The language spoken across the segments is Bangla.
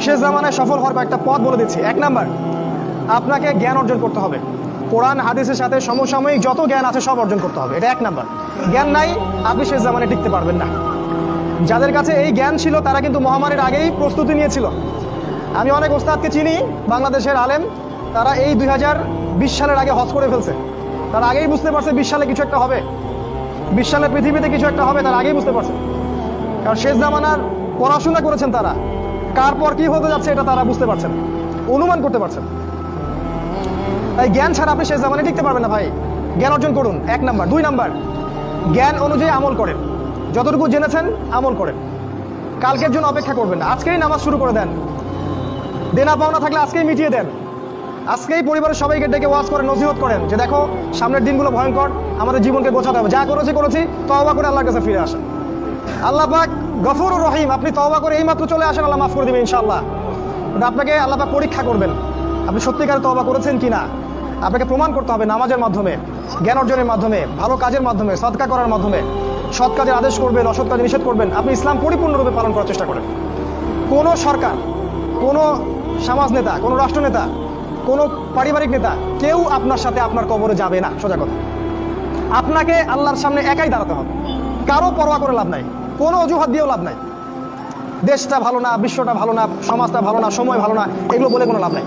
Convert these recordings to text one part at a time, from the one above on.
শেষ জামানায় সফল হওয়ার কয়েকটা পথ বলে দিচ্ছি। 1 নাম্বার, আপনাকে জ্ঞান অর্জন করতে হবে। কোরআন হাদিসের সাথে সমসাময়িক যত জ্ঞান আছে সব অর্জন করতে হবে, এটা 1 নাম্বার। জ্ঞান নাই, আপনি শেষ জামানায় টিকতে পারবেন না। যাদের কাছে এই জ্ঞান ছিল তারা কিন্তু মহামারীর আগেই প্রস্তুতি নিয়েছিল। আমি অনেক ওস্তাদকে চিনি, বাংলাদেশের আলেম, তারা এই 2020 সালের আগে হজ করে ফেলছে। তারা আগেই বুঝতে পারছে 20 সালে কিছু একটা হবে, 20 সালে পৃথিবীতে কিছু একটা হবে, তারা আগেই বুঝতে পারছে। কারণ শেষ জামানার পড়াশোনা করেছেন তারা, কার পর কি হতে যাচ্ছে এটা তারা বুঝতে পারছেন, অনুমান করতে পারছেন। তাই জ্ঞান ছাড়া আপনি শেষ জামানায় টিকতে পারবেন না ভাই। জ্ঞান অর্জন করুন, 1 নাম্বার। 2 নাম্বার, জ্ঞান অনুযায়ী আমল করেন। যতটুকু জেনেছেন আমল করেন, কালকের জন্য অপেক্ষা করবেন না। আজকেই নামাজ শুরু করে দেন, দেনা পাওনা থাকলে আজকেই মিটিয়ে দেন। আজকেই পরিবারের সবাইকে ডেকে ওয়াজ করেন, নসিহত করেন যে দেখো সামনের দিনগুলো ভয়ঙ্কর, আমাদের জীবনকে গোছাতে হবে, যা করেছি তওবা করে আল্লাহর কাছে ফিরে আসেন। আল্লাহ পাক গফুরুর রহিম, আপনি তওবা করে এইমাত্র চলে আসেন, আল্লাহ মাফ করে দেবেন ইনশাআল্লাহ। আপনাকে আল্লাহ পাক পরীক্ষা করবেন আপনি সত্যিকারে তওবা করেছেন কিনা। আপনাকে প্রমাণ করতে হবে নামাজের মাধ্যমে, জ্ঞান অর্জনের মাধ্যমে, ভালো কাজের মাধ্যমে, সদকা করার মাধ্যমে। সৎ কাজের আদেশ করবেন, অসৎ কাজে নিষেধ করবেন। আপনি ইসলাম পরিপূর্ণরূপে পালন করার চেষ্টা করেন। কোনো সরকার, কোনো সমাজ নেতা, কোনো রাষ্ট্রনেতা, কোনো পারিবারিক নেতা, কেউ আপনার সাথে আপনার কবরে যাবে না। সোজা কথা, আপনাকে আল্লাহর সামনে একাই দাঁড়াতে হবে। কারো পরোয়া করে লাভ নাই, কোনো অজুহাত দিয়েও লাভ নাই। দেশটা ভালো না, বিশ্বটা ভালো না, সমাজটা ভালো না, সময় ভালো না, এগুলো বলে কোনো লাভ নাই।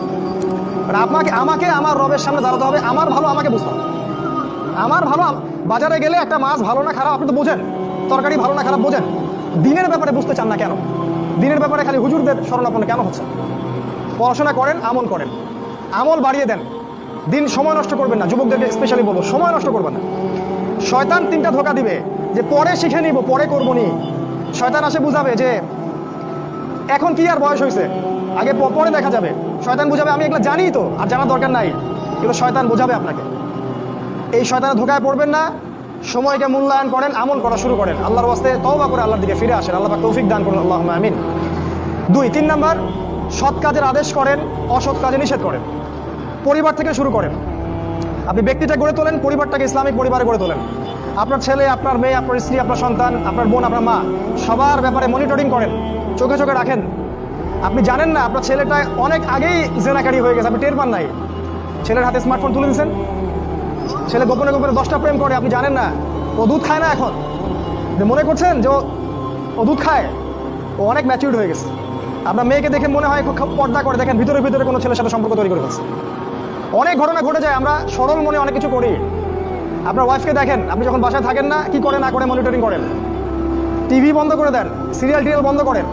আমাকে আমার রবের সামনে দাঁড়াতে হবে। আমার ভালো আমাকে বুঝতে হবে। আমার ভালো, বাজারে গেলে একটা মাছ ভালো না খারাপ আপনি তো বোঝেন, তরকারি ভালো না খারাপ বোঝেন। দিনের ব্যাপারে বুঝতে চান না কেন? দিনের ব্যাপারে খালি হুজুরদের শরণাপন্ন কেন হচ্ছে? পড়াশোনা করেন, আমল করেন, আমল বাড়িয়ে দেন। দিন সময় নষ্ট করবেন না। যুবকদেরকে স্পেশালি বলবো, সময় নষ্ট করবেন না। শয়তান 3টা ধোঁকা দিবে যে পরে শিখে নিব, পরে করবো নি। শয়তান আসে বুঝাবে যে এখন কি আর বয়স হয়েছে, আগে পরে দেখা যাবে। শয়তান বুঝাবে আমি এগুলো জানি তো, আর জানার দরকার নাই, কিন্তু শয়তান বোঝাবে আপনাকে। এই শয়তানের ধোঁকায় পড়বেন না। সময়কে মূল্যায়ন করেন, আমল করা শুরু করেন, আল্লাহর ওয়াস্তে তওবা করে আল্লাহর দিকে ফিরে আসেন। আল্লাহ পাক তৌফিক দান করুন, আল্লাহুম্মা আমিন। 3 নাম্বার, সৎ কাজের আদেশ করেন, অসৎ কাজে নিষেধ করেন। পরিবার থেকে শুরু করেন। আপনি ব্যক্তিটা গড়ে তোলেন, পরিবারটাকে ইসলামিক পরিবারে গড়ে তোলেন। আপনার ছেলে, আপনার মেয়ে, আপনার স্ত্রী, আপনার সন্তান, আপনার বোন, আপনার মা, সবার ব্যাপারে মনিটরিং করেন, চোখে চোখে রাখেন। আপনি জানেন না আপনার ছেলেটা অনেক আগেই জেনাকারী হয়ে গেছে, আপনি টের পান নাই। ছেলের হাতে স্মার্টফোন তুলে দিয়েছেন, ছেলে গোপনে গোপনে 10টা প্রেম করে, আপনি জানেন না। ও দুধ খায় না এখন, মনে করছেন যে ও দুধ খায়, ও অনেক ম্যাচিউরড হয়ে গেছে। আপনার মেয়েকে দেখে মনে হয় খুব পর্দা করে, দেখেন ভিতরে ভিতরে কোনো ছেলের সাথে সম্পর্ক তৈরি করে ফেলছে। অনেক ঘটনা ঘটে যায়, আমরা সরল মনে অনেক কিছু করি। আপনার ওয়াইফকে দেখেন, আপনি যখন বাসায় থাকেন না, কি করে না করে মনিটরিং করেন। টিভি বন্ধ করে দেন, সিরিয়াল টিরিয়াল বন্ধ করেন।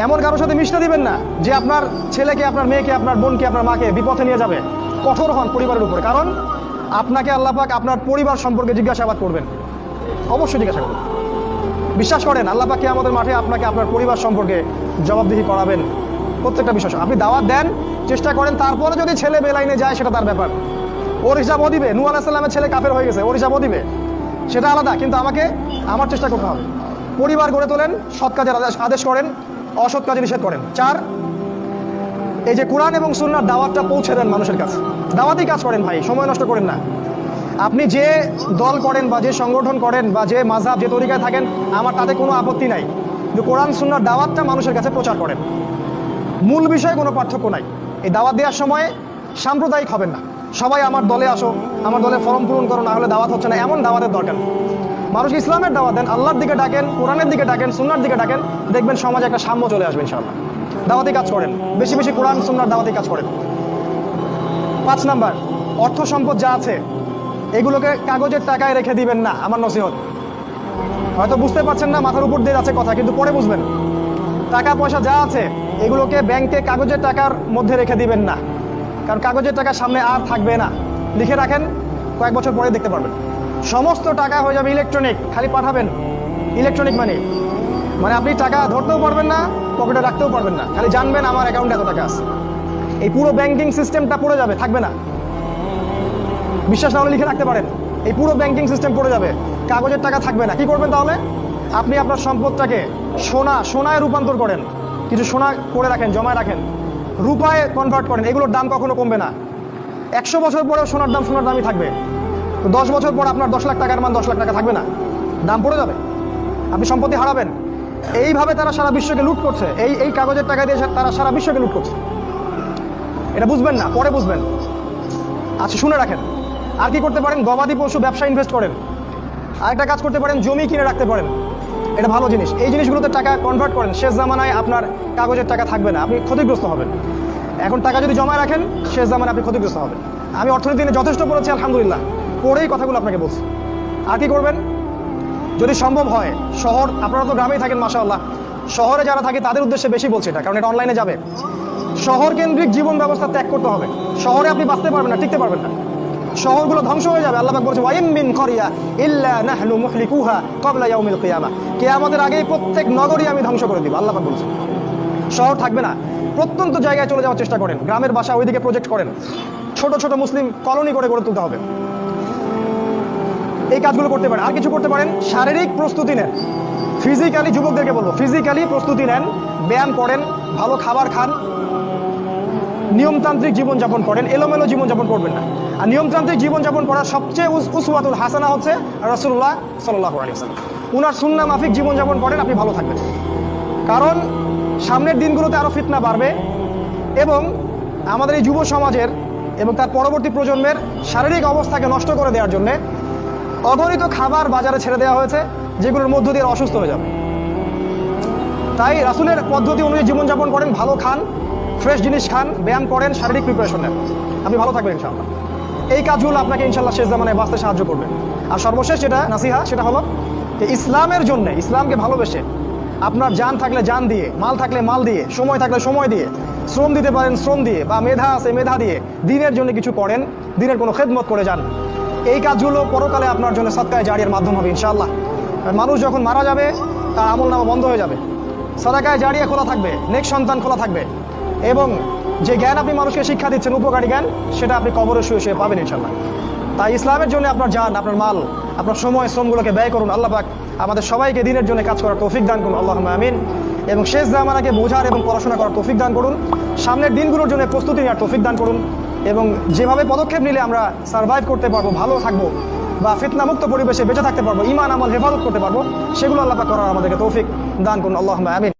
এমন কারোর সাথে মিশতে দিবেন না যে আপনার ছেলেকে, আপনার মেয়েকে, আপনার বোনকে, আপনার মাকে বিপথে নিয়ে যাবে। কঠোর হন পরিবারের উপরে, কারণ আপনাকে আল্লাহ পাক আপনার পরিবার সম্পর্কে জিজ্ঞাসাবাদ করবেন, অবশ্যই জিজ্ঞাসা করবেন। বিশ্বাস করেন আল্লাহ পাক কিয়ামতের মাঠে আপনাকে আপনার পরিবার সম্পর্কে জবাবদিহি করাবেন। প্রত্যেকটা বিশ্বাস, আপনি দাওয়াত দেন, চেষ্টা করেন, তারপরে যদি ছেলে বেলাইনে যায় সেটা তার ব্যাপার, ওর হিসাবও দিবে। নূহ আলাইহিস সালামের ছেলে কাফের হয়ে গেছে, ওর হিসাবও দিবে, সেটা আলাদা। কিন্তু আমাকে আমার চেষ্টা করতে হবে। পরিবার গড়ে তোলেন, সৎ কাজের আদেশ করেন, অসৎ কাজে নিষেধ করেন। 4, এই যে কোরআন এবং সুন্নাহর দাওয়াতটা পৌঁছে দেন মানুষের কাছে। দাওয়াতেই কাজ করেন ভাই, সময় নষ্ট করেন না। আপনি যে দল করেন বা যে সংগঠন করেন বা যে মাযহাব, যে তরিকায় থাকেন, আমার তাতে কোনো আপত্তি নাই, কিন্তু কোরআন সুন্নাহর দাওয়াতটা মানুষের কাছে প্রচার করেন। মূল বিষয়ে কোনো পার্থক্য নাই। এই দাওয়াত দেওয়ার সময় সাম্প্রদায়িক হবেন না। সবাই আমার দলে আসো, আমার দলে ফর্ম পূরণ করো, না হলে দাওয়াত হচ্ছে না, এমন দাওয়াতের দরকার। মানুষ ইসলামের দাওয়াত দেন, আল্লাহর দিকে ডাকেন, কোরআনের দিকে ডাকেন, সুন্নাহর দিকে ডাকেন, দেখবেন সমাজে একটা সাম্য চলে আসবে ইনশাআল্লাহ। দাওয়াতি কাজ করেন, বেশি বেশি কোরআন সুন্নাহর দাওয়াতি কাজ করেন। 5 নাম্বার, অর্থ সম্পদ যা আছে এগুলোকে কাগজের টাকায় রেখে দিবেন না। আমার নসিহত, হয়তো বুঝতে পারছেন না, মাথার উপর দিয়ে আছে কথা, কিন্তু পরে বুঝবেন। টাকা পয়সা যা আছে এগুলোকে ব্যাংকে কাগজের টাকার মধ্যে রেখে দিবেন না, কারণ কাগজের টাকা সামনে আর থাকবে না। লিখে রাখেন, কয়েক বছর পরে দেখতে পারবেন সমস্ত টাকা হয়ে যাবে ইলেকট্রনিক। খালি পাঠাবেন, ইলেকট্রনিক মানে আপনি টাকা ধরতেও পারবেন না, পকেটে রাখতেও পারবেন না, খালি জানবেন আমার অ্যাকাউন্টে এত টাকা আছে। এই পুরো ব্যাংকিং সিস্টেমটা পড়ে যাবে, থাকবে না। বিশ্বাস না হলে লিখে রাখতে পারেন, এই পুরো ব্যাংকিং সিস্টেম পড়ে যাবে, কাগজের টাকা থাকবে না। কি করবেন তাহলে? আপনি আপনার সম্পদটাকে সোনায় রূপান্তর করেন, কিছু সোনা করে রাখেন, জমায় রাখেন, রূপায় কনভার্ট করেন। এগুলোর দাম কখনো কমবে না। 100 বছর পরেও সোনার দামই থাকবে। তো 10 বছর পর আপনার 10 লাখ টাকার মান 10 লাখ টাকা থাকবে না, দাম পড়ে যাবে, আপনি সম্পত্তি হারাবেন। এইভাবে তারা সারা বিশ্বকে লুট করছে, এই কাগজের টাকা দিয়ে তারা সারা বিশ্বকে লুট করছে। এটা বুঝবেন না, পরে বুঝবেন। আচ্ছা শুনে রাখেন, আর কি করতে পারেন? গবাদি পশু ব্যবসা ইনভেস্ট করেন। আরেকটা কাজ করতে পারেন, জমি কিনে রাখতে পারেন। এটা ভালো জিনিস। এই জিনিসগুলোতে টাকা কনভার্ট করেন। শেষ জামানায় আপনার কাগজের টাকা থাকবে না, আপনি ক্ষতিগ্রস্ত হবেন। এখন টাকা যদি জমায় রাখেন, শেষ জামানায় আপনি ক্ষতিগ্রস্ত হবেন। আমি অর্থনীতি নিয়ে যথেষ্ট পড়েছি আলহামদুলিল্লাহ, পড়েই কথাগুলো আপনাকে বলছি। আর কি করবেন? যদি সম্ভব হয় শহর, আপনারা তো গ্রামেই থাকেন মাশাআল্লাহ, শহরে যারা থাকে তাদের উদ্দেশ্যে বেশি বলছি এটা, কারণ এটা অনলাইনে যাবে। শহর কেন্দ্রিক জীবন ব্যবস্থা ত্যাগ করতে হবে। শহরে আপনি বাঁচতে পারবেন না, টিকতে পারবেন না। শহরগুলো ধ্বংস হয়ে যাবে। আল্লাহ পাক বলছে ওয়াইম মিন ক্বরিয়া ইল্লা নাহনু মুহলিকুহা ক্বাবলা ইয়াউমিল কিয়ামা, কিয়ামতের আগেই প্রত্যেক নগরী আমি ধ্বংস করে দিব। আল্লাহ পাক বলছে শহর থাকবে না। প্রত্যন্ত জায়গায় চলে যাওয়ার চেষ্টা করেন, গ্রামের বাসা ওইদিকে প্রজেক্ট করেন, ছোট ছোট মুসলিম কলোনি করে গড়ে তুলতে হবে। এই কাজগুলো করতে পারেন। আর কিছু করতে পারেন, শারীরিক প্রস্তুতি নেন। ফিজিক্যালি, যুবকদেরকে বলবো, ফিজিক্যালি প্রস্তুতি নেন, ব্যায়াম করেন, ভালো খাবার খান, নিয়মতান্ত্রিক জীবনযাপন করেন, এলোমেলো জীবনযাপন করবেন না। আর নিয়মতান্ত্রিক জীবনযাপন করার সবচেয়ে উসওয়াতুল হাসানা হচ্ছে রাসূলুল্লাহ সাল্লাল্লাহু আলাইহি ওয়াসাল্লাম। উনার সুন্নাহ মাফিক জীবনযাপন করেন, আপনি ভালো থাকবেন। কারণ সামনের দিনগুলোতে আরও ফিতনা বাড়বে এবং আমাদের এই যুব সমাজের এবং তার পরবর্তী প্রজন্মের শারীরিক অবস্থাকে নষ্ট করে দেওয়ার জন্য অগণিত খাবার বাজারে ছেড়ে দেওয়া হয়েছে, যেগুলোর মধ্য দিয়ে অসুস্থ হয়ে যাবে। তাই রাসূলের পদ্ধতি অনুযায়ী জীবনযাপন করেন, ভালো খান, ফ্রেশ জিনিস খান, ব্যায়াম করেন, শারীরিক প্রিপারেশন নেন, আপনি ভালো থাকবেন ইনশাআল্লাহ। এই কাজগুলো আপনাকে ইনশাআল্লাহ শেষ জামানায় বাঁচতে সাহায্য করবে। আর সর্বশেষ যেটা নাসিহা, সেটা হলো যে ইসলামের জন্য, ইসলামকে ভালোবেসে আপনার জান থাকলে জান দিয়ে, মাল থাকলে মাল দিয়ে, সময় থাকলে সময় দিয়ে, শ্রম দিতে পারেন শ্রম দিয়ে, বা মেধা আছে মেধা দিয়ে দিনের জন্য কিছু করেন, দিনের কোনো খেদমত করে যান। এই কাজগুলো পরকালে আপনার জন্য সাদকায়ে জারিয়ার মাধ্যম হবে ইনশাআল্লাহ। মানুষ যখন মারা যাবে তার আমলনামা বন্ধ হয়ে যাবে, সাদাকায়ে জারিয়া খোলা থাকবে, নেক সন্তান খোলা থাকবে, এবং যে জ্ঞান আপনি মানুষকে শিক্ষা দিচ্ছেন, উপকারী জ্ঞান, সেটা আপনি কবরে শুয়ে শুয়ে পাবেন ইনশাআল্লাহ। তাই ইসলামের জন্য আপনার জান, আপনার মাল, আপনার সময়, শ্রমগুলোকে ব্যয় করুন। আল্লাহ পাক আমাদের সবাইকে দিনের জন্য কাজ করার তৌফিক দান করুন, আল্লাহুম্মা আমিন। এবং শেষ জামানাকে বোঝার এবং পড়াশোনা করার তৌফিক দান করুন। সামনের দিনগুলোর জন্য প্রস্তুতি নেওয়ার তৌফিক দান করুন, এবং যেভাবে পদক্ষেপ নিলে আমরা সার্ভাইভ করতে পারবো, ভালো থাকবো, বা ফিতনামুক্ত পরিবেশে বেঁচে থাকতে পারবো, ঈমান আমল হেফাজত করতে পারবো, সেগুলো আল্লাহ পাক করার আমাদেরকে তৌফিক দান করুন, আল্লাহুম্মা আমিন।